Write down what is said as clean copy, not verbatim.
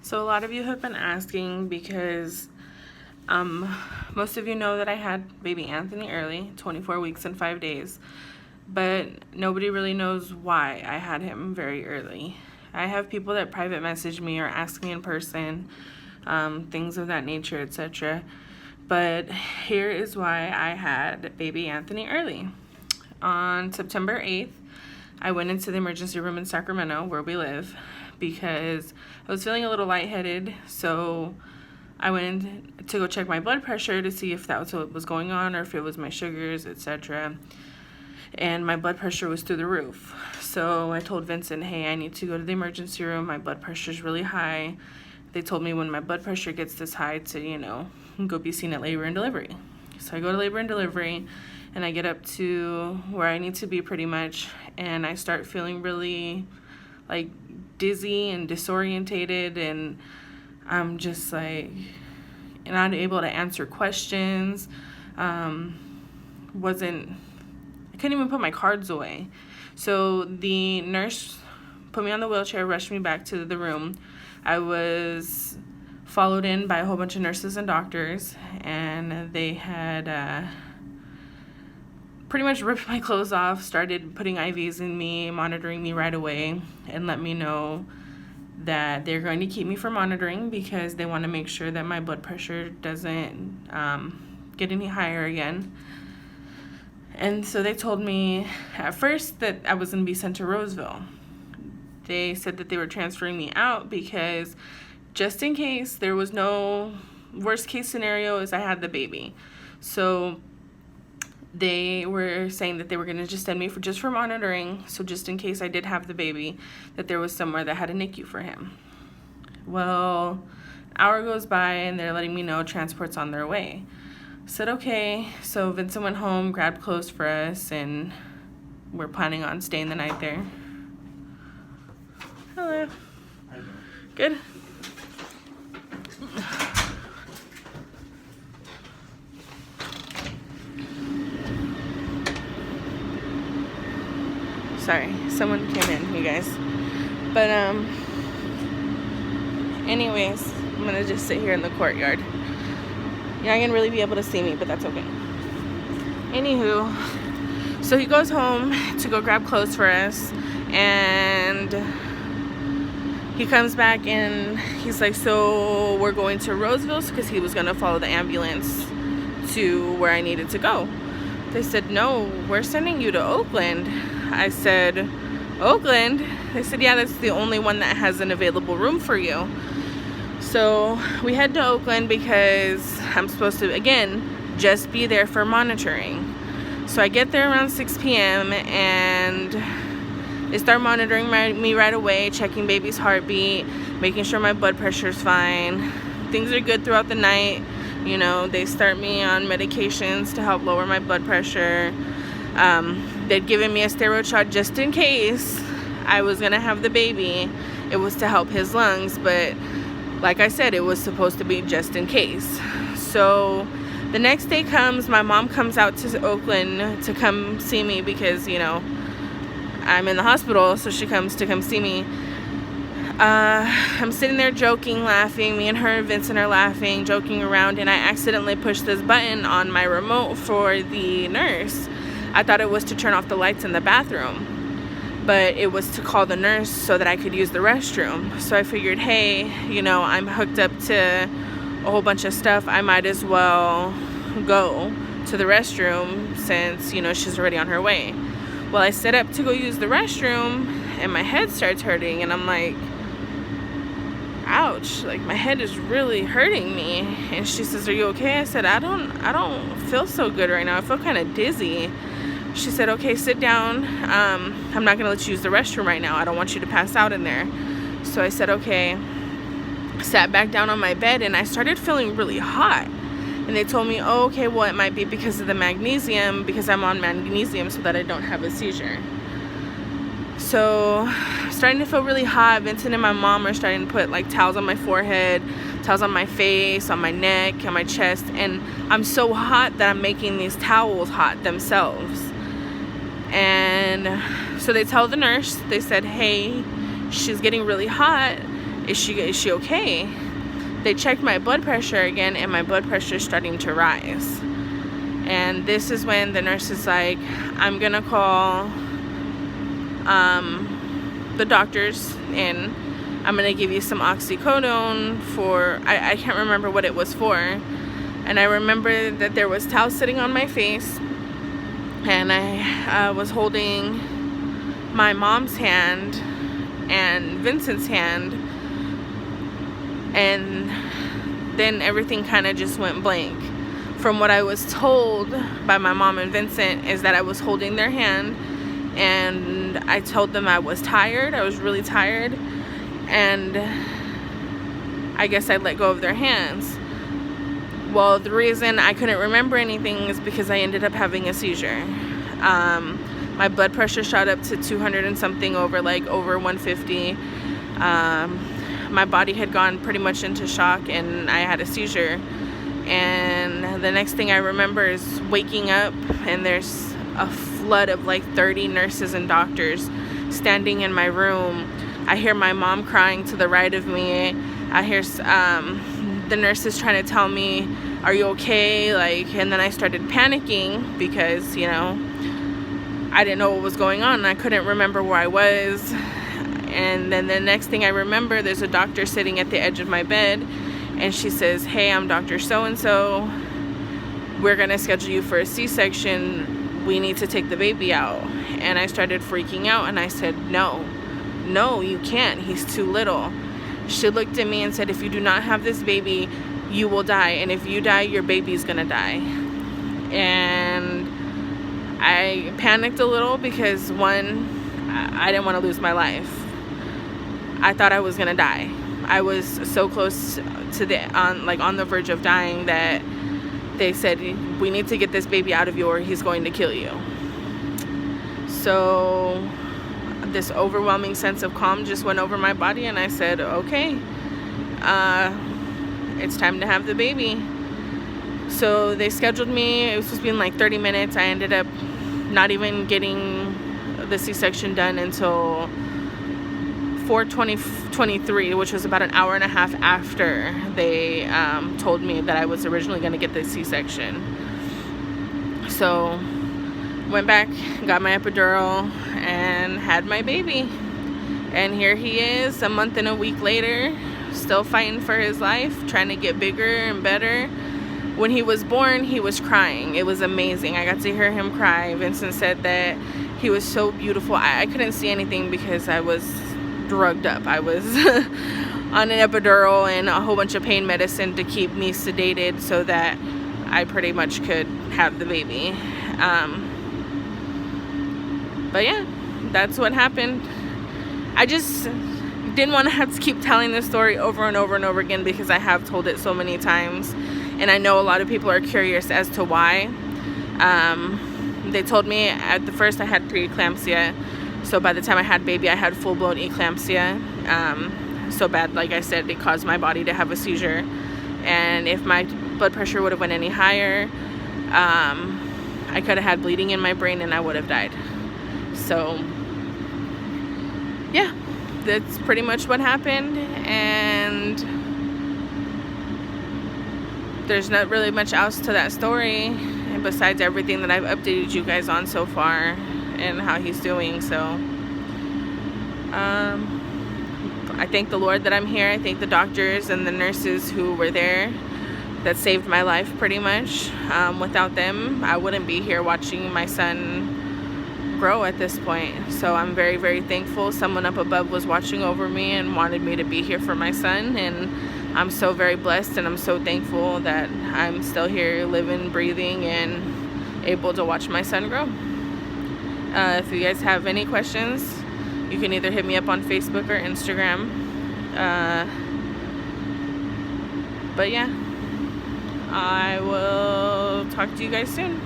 So a lot of you have been asking because most of you know that I had baby Anthony early, 24 weeks and 5 days, but nobody really knows why I had him very early. I have people that private message me or ask me in person, things of that nature, etc. But here is why I had baby Anthony early. On September 8th, I went into the emergency room in Sacramento, where we live, because I was feeling a little lightheaded, so I went in to go check my blood pressure to see if that was what was going on or if it was my sugars, etc. And my blood pressure was through the roof. So I told Vincent, hey, I need to go to the emergency room. My blood pressure is really high. They told me when my blood pressure gets this high to, go be seen at labor and delivery. So I go to labor and delivery, and I get up to where I need to be pretty much, and I start feeling really like dizzy and disorientated, and I'm just like not able to answer questions. I couldn't even put my cards away. So the nurse put me on the wheelchair, rushed me back to the room. I was followed in by a whole bunch of nurses and doctors, and they had pretty much ripped my clothes off, started putting IVs in me, monitoring me right away, and let me know that they're going to keep me for monitoring because they want to make sure that my blood pressure doesn't get any higher again. And so they told me at first that I was going to be sent to Roseville. They said that they were transferring me out because just in case, there was no worst case scenario is I had the baby. So they were saying that they were going to just send me for monitoring, so just in case I did have the baby, that there was somewhere that had a NICU for him. Well, an hour goes by and they're letting me know transport's on their way. I said okay, so Vincent went home, grabbed clothes for us, and we're planning on staying the night there. Hello. How you doing? Good. Sorry, someone came in, you guys. But anyways, I'm gonna just sit here in the courtyard. You're not gonna really be able to see me, but that's okay. Anywho, so he goes home to go grab clothes for us, and he comes back and he's like, so we're going to Roseville, because he was gonna follow the ambulance to where I needed to go. They said, no, we're sending you to Oakland. I said, Oakland? They said, yeah, that's the only one that has an available room for you. So we head to Oakland because I'm supposed to, again, just be there for monitoring. So I get there around 6 p.m. and they start monitoring me right away, checking baby's heartbeat, making sure my blood pressure's fine. Things are good throughout the night. They start me on medications to help lower my blood pressure. They'd given me a steroid shot just in case I was going to have the baby. It was to help his lungs, but like I said, it was supposed to be just in case. So the next day comes, my mom comes out to Oakland to come see me because, I'm in the hospital, so she comes to come see me. I'm sitting there joking, laughing. Me and her and Vincent are laughing, joking around, and I accidentally pushed this button on my remote for the nurse. I thought it was to turn off the lights in the bathroom, but it was to call the nurse so that I could use the restroom. So I figured, hey, I'm hooked up to a whole bunch of stuff. I might as well go to the restroom since, she's already on her way. Well, I sit up to go use the restroom, and my head starts hurting, and I'm like, ouch, like my head is really hurting me. And she says, are you okay? I said, I don't feel so good right now. I feel kind of dizzy. She said, okay, sit down. I'm not gonna let you use the restroom right now. I don't want you to pass out in there. So I said, okay. Sat back down on my bed, and I started feeling really hot. And they told me, oh, okay, well, it might be because of the magnesium, because I'm on magnesium so that I don't have a seizure. So I'm starting to feel really hot. Vincent and my mom are starting to put like towels on my forehead, towels on my face, on my neck, on my chest, and I'm so hot that I'm making these towels hot themselves. And so they tell the nurse, they said, hey, she's getting really hot is she okay? They checked my blood pressure again, and my blood pressure is starting to rise. And this is when the nurse is like, I'm gonna call the doctors, and I'm gonna give you some oxycodone for, I can't remember what it was for. And I remember that there was towel sitting on my face, and I was holding my mom's hand and Vincent's hand, and then everything kind of just went blank. From what I was told by my mom and Vincent is that I was holding their hand, and I told them I was tired. I was really tired, and I guess I let go of their hands. Well, the reason I couldn't remember anything is because I ended up having a seizure. My blood pressure shot up to 200 and something over 150. My body had gone pretty much into shock, and I had a seizure. And the next thing I remember is waking up, and there's a flood of 30 nurses and doctors standing in my room. I hear my mom crying to the right of me. I hear the nurses trying to tell me, are you okay? And then I started panicking because, I didn't know what was going on. I couldn't remember where I was. And then the next thing I remember, there's a doctor sitting at the edge of my bed, and she says, hey, I'm Dr. So-and-so. We're going to schedule you for a C-section. We need to take the baby out. And I started freaking out, and I said, no, you can't. He's too little. She looked at me and said, if you do not have this baby, you will die. And if you die, your baby's going to die. And I panicked a little because, one, I didn't want to lose my life. I thought I was going to die. I was so close to on the verge of dying that they said, we need to get this baby out of you or he's going to kill you. So this overwhelming sense of calm just went over my body, and I said, okay, it's time to have the baby. So they scheduled me. It was supposed to be in 30 minutes. I ended up not even getting the C-section done until 4:23, which was about an hour and a half after they told me that I was originally going to get the C-section. So went back, got my epidural, and had my baby. And here he is a month and a week later, still fighting for his life, trying to get bigger and better. When he was born, he was crying. It was amazing. I got to hear him cry. Vincent said that he was so beautiful. I couldn't see anything because I was drugged up. I was on an epidural and a whole bunch of pain medicine to keep me sedated so that I pretty much could have the baby. But yeah, that's what happened. I just didn't want to have to keep telling this story over and over and over again because I have told it so many times, and I know a lot of people are curious as to why. They told me at the first I had preeclampsia, so by the time I had baby I had full-blown eclampsia, so bad, like I said, it caused my body to have a seizure, and if my blood pressure would have went any higher, I could have had bleeding in my brain and I would have died. So yeah, that's pretty much what happened, and there's not really much else to that story besides everything that I've updated you guys on so far and how he's doing. So I thank the Lord that I'm here. I thank the doctors and the nurses who were there that saved my life pretty much. Without them, I wouldn't be here watching my son grow at this point. So I'm very, very thankful. Someone up above was watching over me and wanted me to be here for my son, and I'm so very blessed, and I'm so thankful that I'm still here living, breathing, and able to watch my son grow. If you guys have any questions, you can either hit me up on Facebook or Instagram. But yeah, I will talk to you guys soon.